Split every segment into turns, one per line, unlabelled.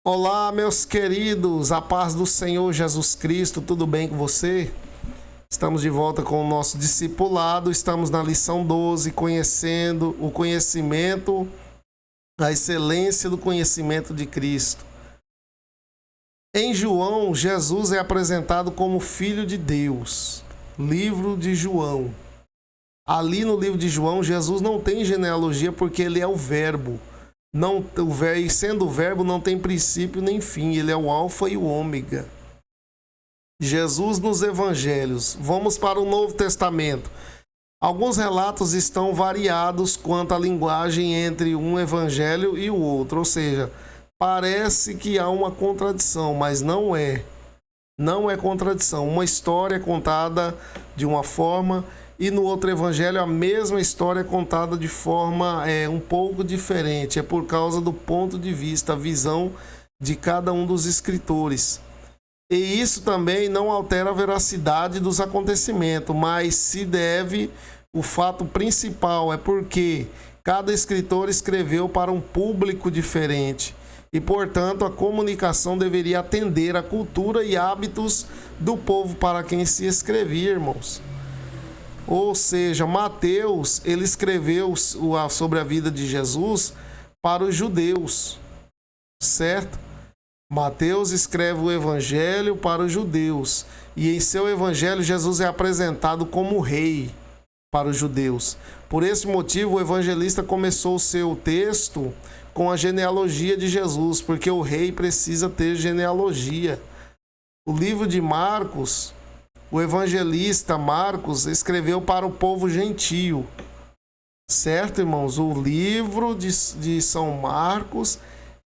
Olá, meus queridos, a paz do Senhor Jesus Cristo, tudo bem com você? Estamos de volta com o nosso discipulado, estamos na lição 12, conhecendo o conhecimento, a excelência do conhecimento de Cristo. Em João, Jesus é apresentado como Filho de Deus. Livro de João. Ali no livro de João, Jesus não tem genealogia porque ele é o Verbo. Não, e sendo o Verbo, não tem princípio nem fim, ele é o Alfa e o Ômega. Jesus nos Evangelhos. Vamos para o Novo Testamento. Alguns relatos estão variados quanto à linguagem entre um evangelho e o outro, ou seja, parece que há uma contradição, mas não é. Não é contradição. Uma história é contada de uma forma e no outro evangelho a mesma história é contada de forma um pouco diferente. É por causa do ponto de vista, a visão de cada um dos escritores. E isso também não altera a veracidade dos acontecimentos, mas se deve, o fato principal é porque cada escritor escreveu para um público diferente. E, portanto, a comunicação deveria atender à cultura e hábitos do povo para quem se escrevia, irmãos. Ou seja, Mateus, ele escreveu sobre a vida de Jesus para os judeus, certo? Mateus escreve o evangelho para os judeus. E em seu evangelho, Jesus é apresentado como rei para os judeus. Por esse motivo, o evangelista começou o seu texto com a genealogia de Jesus, porque o rei precisa ter genealogia. O livro de Marcos, o evangelista Marcos escreveu para o povo gentio. Certo, irmãos? O livro de São Marcos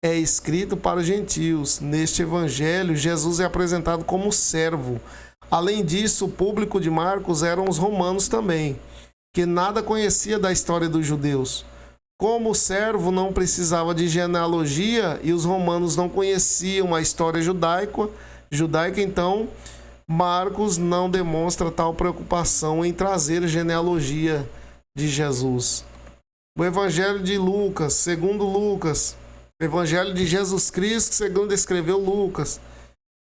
é escrito para os gentios. Neste evangelho, Jesus é apresentado como servo. Além disso, o público de Marcos eram os romanos também, que nada conhecia da história dos judeus. Como o servo não precisava de genealogia e os romanos não conheciam a história judaica, então Marcos não demonstra tal preocupação em trazer genealogia de Jesus. O Evangelho de Lucas, segundo Lucas, Evangelho de Jesus Cristo, segundo escreveu Lucas.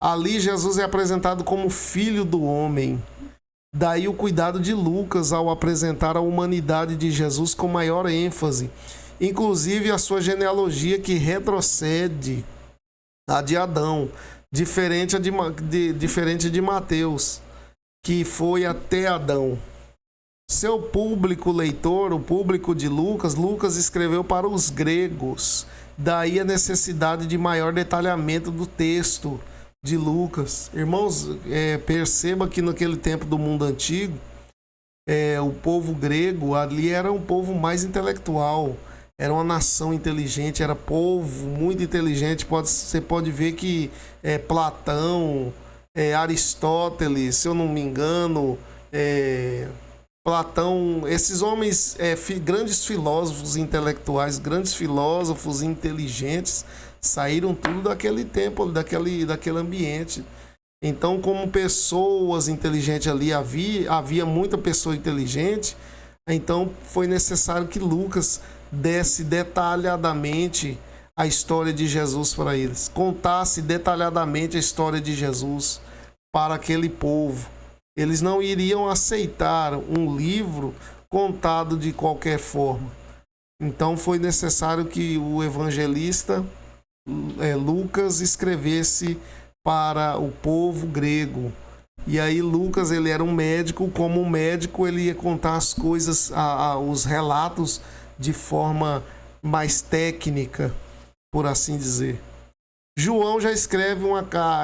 Ali Jesus é apresentado como Filho do Homem. Daí o cuidado de Lucas ao apresentar a humanidade de Jesus com maior ênfase, inclusive a sua genealogia que retrocede a de Adão, diferente de Mateus, que foi até Adão. Seu público leitor, o público de Lucas, Lucas escreveu para os gregos, daí a necessidade de maior detalhamento do texto de Lucas. Irmãos, perceba que naquele tempo do mundo antigo, o povo grego ali era um povo mais intelectual, era uma nação inteligente, era povo muito inteligente. Você pode ver que Platão, Aristóteles, se eu não me engano, Platão, esses homens, grandes filósofos intelectuais, grandes filósofos inteligentes, saíram tudo daquele tempo, daquele ambiente. Então, como pessoas inteligentes ali, havia muita pessoa inteligente, então foi necessário que Lucas desse detalhadamente a história de Jesus para eles, contasse detalhadamente a história de Jesus para aquele povo. Eles não iriam aceitar um livro contado de qualquer forma. Então foi necessário que o evangelista Lucas escrevesse para o povo grego. E aí Lucas, ele era um médico, como um médico ele ia contar as coisas, os relatos de forma mais técnica, por assim dizer. João já escreve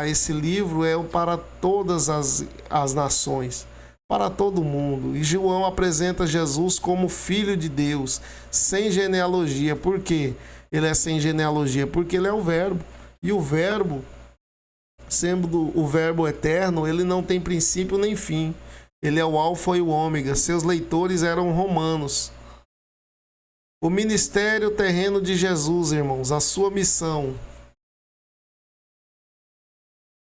esse livro para todas as nações, para todo mundo. E João apresenta Jesus como Filho de Deus, sem genealogia. Por quê? Ele é sem genealogia porque ele é o Verbo. E o Verbo, sendo o Verbo eterno, ele não tem princípio nem fim. Ele é o Alfa e o Ômega. Seus leitores eram romanos. O ministério terreno de Jesus, irmãos, a sua missão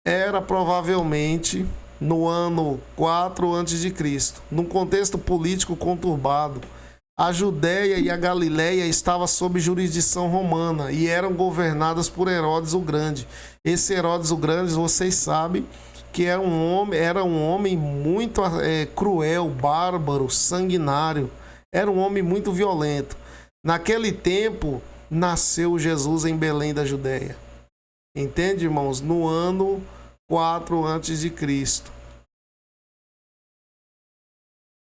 era provavelmente no ano 4 a.C., num contexto político conturbado. A Judéia e a Galiléia estavam sob jurisdição romana e eram governadas por Herodes o Grande. Esse Herodes o Grande, vocês sabem que era um homem muito cruel, bárbaro, sanguinário. Era um homem muito violento. Naquele tempo, nasceu Jesus em Belém da Judéia. Entende, irmãos? No ano 4 a.C.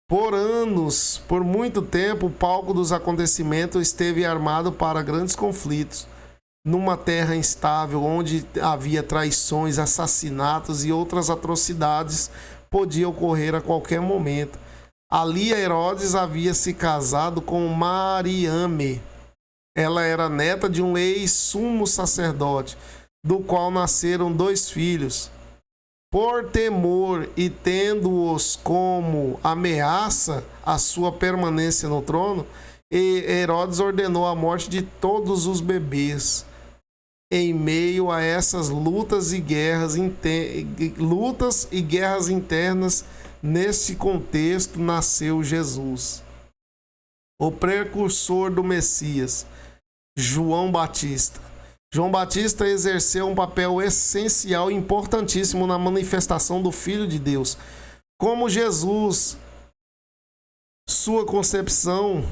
Por anos, por muito tempo, o palco dos acontecimentos esteve armado para grandes conflitos. Numa terra instável, onde havia traições, assassinatos e outras atrocidades, podia ocorrer a qualquer momento. Ali Herodes havia se casado com Mariame. Ela era neta de um ex-sumo sacerdote, do qual nasceram 2 filhos. Por temor e tendo-os como ameaça a sua permanência no trono, Herodes ordenou a morte de todos os bebês. Em meio a essas lutas e guerras internas, nesse contexto nasceu Jesus, o precursor do Messias, João Batista. João Batista exerceu um papel essencial e importantíssimo na manifestação do Filho de Deus. Como Jesus, sua concepção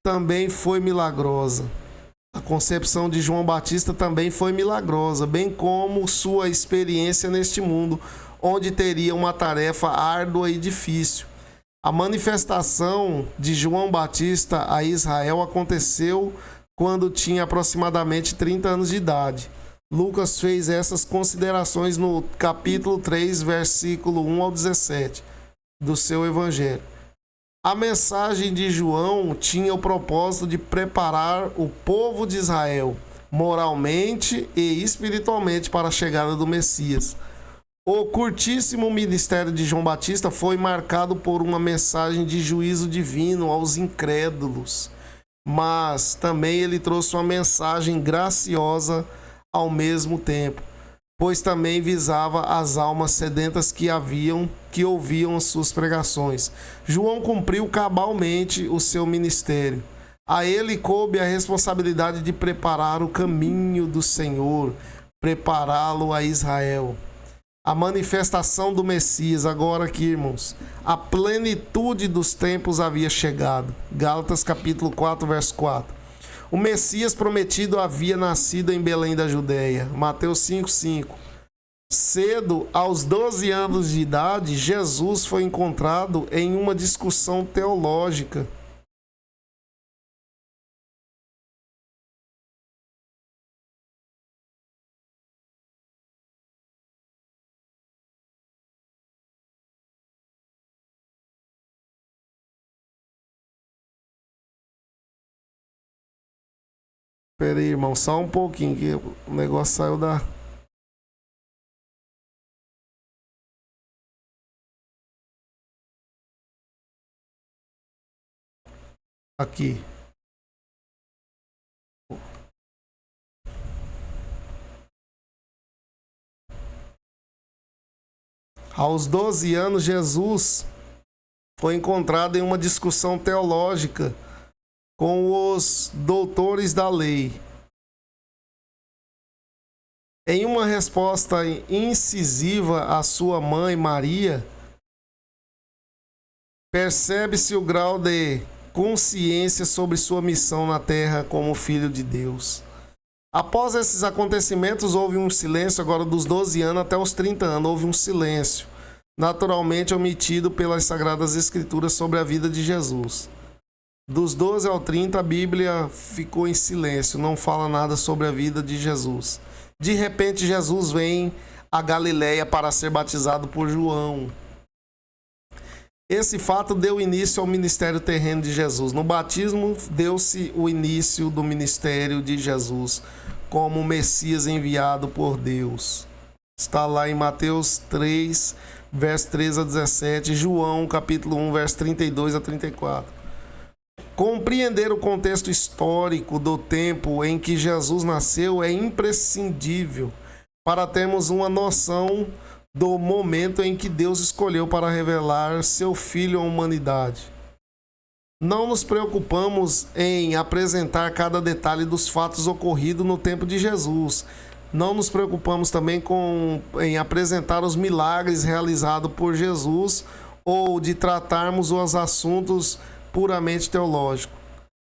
também foi milagrosa. A concepção de João Batista também foi milagrosa, bem como sua experiência neste mundo, onde teria uma tarefa árdua e difícil. A manifestação de João Batista a Israel aconteceu quando tinha aproximadamente 30 anos de idade. Lucas fez essas considerações no capítulo 3, versículo 1 ao 17 do seu evangelho. A mensagem de João tinha o propósito de preparar o povo de Israel moralmente e espiritualmente para a chegada do Messias. O curtíssimo ministério de João Batista foi marcado por uma mensagem de juízo divino aos incrédulos, mas também ele trouxe uma mensagem graciosa ao mesmo tempo, pois também visava as almas sedentas que ouviam as suas pregações. João cumpriu cabalmente o seu ministério. A ele coube a responsabilidade de preparar o caminho do Senhor, prepará-lo a Israel. A manifestação do Messias, agora aqui, irmãos, a plenitude dos tempos havia chegado. Gálatas capítulo 4, verso 4. O Messias prometido havia nascido em Belém da Judéia. Mateus 5:5. Cedo, aos 12 anos de idade, Jesus foi encontrado em uma discussão teológica. Pera aí, irmão, só um pouquinho que o negócio saiu da... Aqui. Aos 12 anos, Jesus foi encontrado em uma discussão teológica com os doutores da lei. Em uma resposta incisiva à sua mãe, Maria, percebe-se o grau de consciência sobre sua missão na terra como filho de Deus. Após esses acontecimentos, houve um silêncio, agora dos 12 anos até os 30 anos, houve um silêncio, naturalmente omitido pelas Sagradas Escrituras sobre a vida de Jesus. Dos 12 ao 30, a Bíblia ficou em silêncio, não fala nada sobre a vida de Jesus. De repente, Jesus vem a Galiléia para ser batizado por João. Esse fato deu início ao ministério terreno de Jesus. No batismo, deu-se o início do ministério de Jesus como Messias enviado por Deus. Está lá em Mateus 3, verso 13 a 17, João, capítulo 1, verso 32 a 34. Compreender o contexto histórico do tempo em que Jesus nasceu é imprescindível para termos uma noção do momento em que Deus escolheu para revelar seu Filho à humanidade. Não nos preocupamos em apresentar cada detalhe dos fatos ocorridos no tempo de Jesus. Não nos preocupamos também em apresentar os milagres realizados por Jesus ou de tratarmos os assuntos puramente teológicos.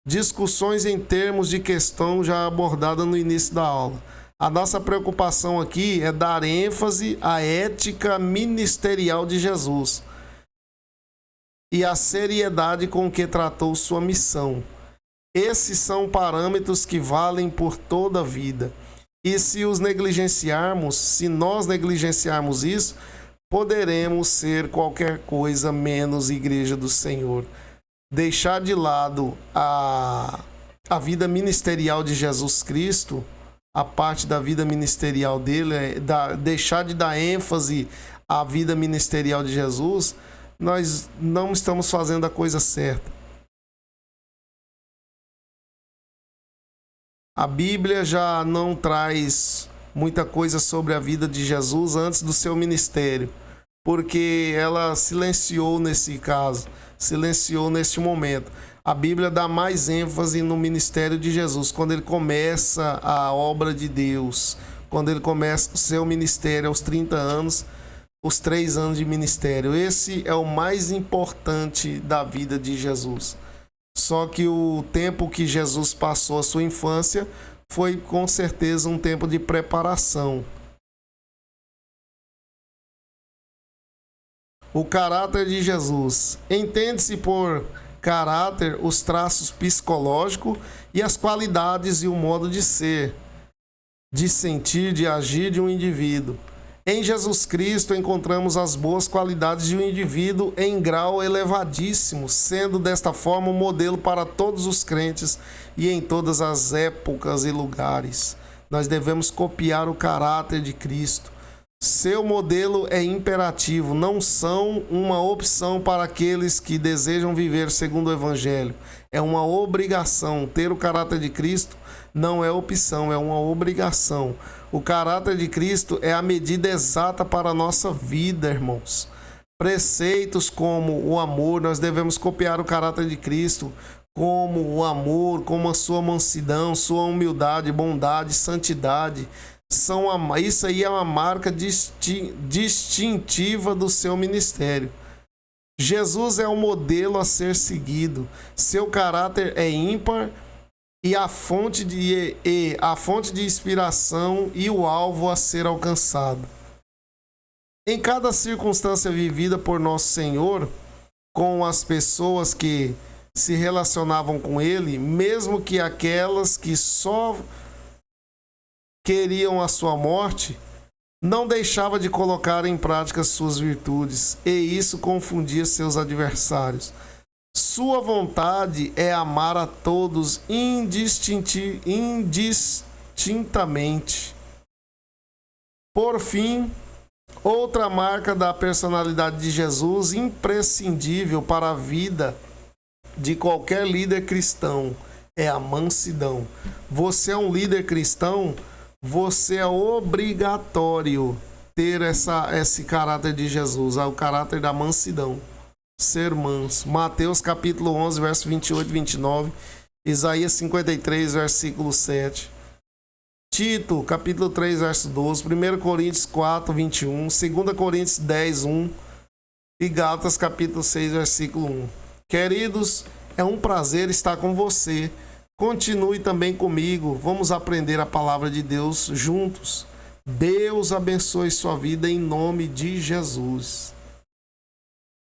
Discussões em termos de questão já abordada no início da aula. A nossa preocupação aqui é dar ênfase à ética ministerial de Jesus e a seriedade com que tratou sua missão. Esses são parâmetros que valem por toda a vida. E se os negligenciarmos, se nós negligenciarmos isso, poderemos ser qualquer coisa menos igreja do Senhor. Deixar de lado a vida ministerial de Jesus Cristo, a parte da vida ministerial dele, deixar de dar ênfase à vida ministerial de Jesus, nós não estamos fazendo a coisa certa. A Bíblia já não traz muita coisa sobre a vida de Jesus antes do seu ministério, porque ela silenciou nesse caso, silenciou neste momento. A Bíblia dá mais ênfase no ministério de Jesus, quando ele começa a obra de Deus, quando ele começa o seu ministério aos 30 anos, os 3 anos de ministério. Esse é o mais importante da vida de Jesus. Só que o tempo que Jesus passou a sua infância foi com certeza um tempo de preparação. O caráter de Jesus. Entende-se por caráter os traços psicológicos e as qualidades e o modo de ser, de sentir, de agir de um indivíduo. Em Jesus Cristo encontramos as boas qualidades de um indivíduo em grau elevadíssimo, sendo desta forma um modelo para todos os crentes e em todas as épocas e lugares. Nós devemos copiar o caráter de Cristo. Seu modelo é imperativo, não são uma opção para aqueles que desejam viver segundo o Evangelho. É uma obrigação. Ter o caráter de Cristo não é opção, é uma obrigação. O caráter de Cristo é a medida exata para a nossa vida, irmãos. Preceitos como o amor, nós devemos copiar o caráter de Cristo, como o amor, como a sua mansidão, sua humildade, bondade, santidade. Isso aí é uma marca distintiva do seu ministério. Jesus é o modelo a ser seguido. Seu caráter é ímpar e a fonte de inspiração e o alvo a ser alcançado. Em cada circunstância vivida por nosso Senhor, com as pessoas que se relacionavam com Ele, mesmo que aquelas que só queriam a sua morte, não deixava de colocar em prática suas virtudes, e isso confundia seus adversários. Sua vontade é amar a todos indistintamente. Por fim, outra marca da personalidade de Jesus, imprescindível para a vida de qualquer líder cristão, é a mansidão. Você é um líder cristão, você é obrigatório ter esse caráter de Jesus, o caráter da mansidão. Ser manso. Mateus capítulo 11, verso 28 e 29. Isaías 53, versículo 7. Tito, capítulo 3, verso 12. 1 Coríntios 4, 21. 2 Coríntios 10, 1. E Gálatas, capítulo 6, versículo 1. Queridos, é um prazer estar com você. Continue também comigo. Vamos aprender a palavra de Deus juntos. Deus abençoe sua vida em nome de Jesus.